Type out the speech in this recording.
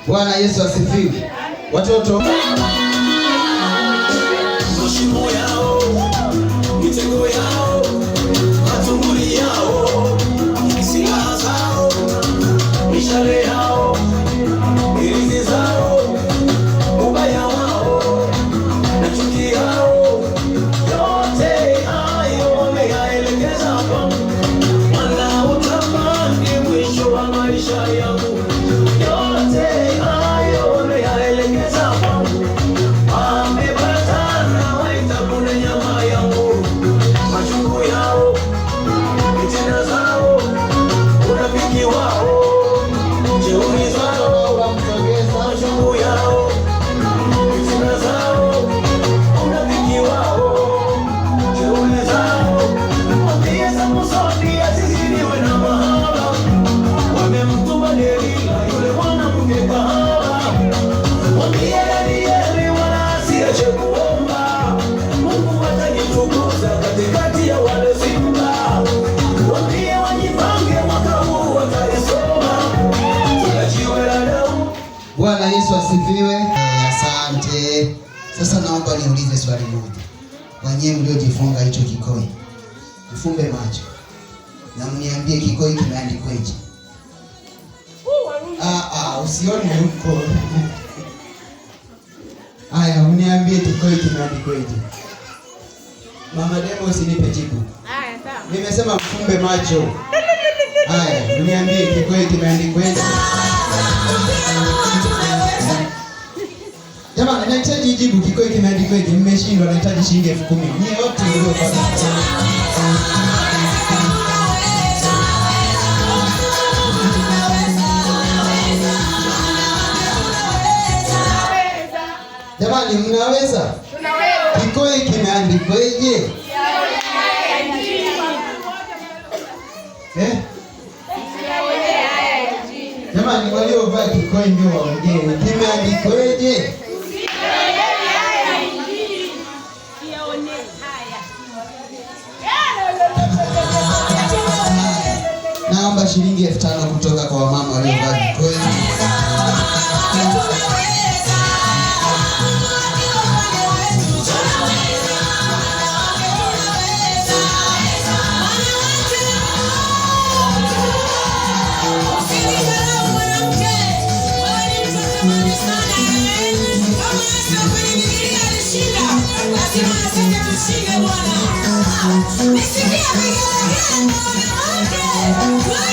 Bwana Yesu asifiwe. Watoto mashimo yao, mitego yao, matunguli yao, silaha zao, mishale yao, irizi zao, ubaya wao na chuki yao, yote hayo wameyaelekeza kwangu. Wanaotamani mwisho wa maisha yangu, yote hayo wameyaelekeza kwangu. Wamepatana waitakuna nyama yangu, machungu yao, fitina zao, unafiki wao, jeuri zao, machungu yao, fitina zao, unafiki wao, jeuri zao. Mwambie Samsoni asiziliwe na mahaba, wamemtuma Delila yule mwanamke kahaba. Mwambie Danieli wala asiache kuomba, Mungu atajitukuza katikati ya wale simba. Mwambie wajipange mwaka huu wataisoma kila jiwe la Daudi. Bwana Yesu asifiwe. Asante. Sasa naomba niulize swali moja. Wanyewe mliojifunga hicho kikoi, mfumbe macho na mniambie kikoi kimeandikwaje? Usione huko. Haya, mniambie kikoi kimeandikwaje? Mama Demo, usinipe jibu. Haya, sawa. Nimesema mfumbe macho. Haya, mniambie kikoi kimeandikwaje? Jamani, nahitaji jibu, kikoi kimeandikwaje? Mmeshindwa, nahitaji shilingi 10,000. Nyie wote mliopata. Jamani, mnaweza? Tunaweza. Kikoi kimeandikwaje? Jamani, waliovaa kikoi ndio waongee. Kimeandikwaje? Naomba shilingi 5,000 kutoka kwa wamama waliovaa kikoi. Bwana.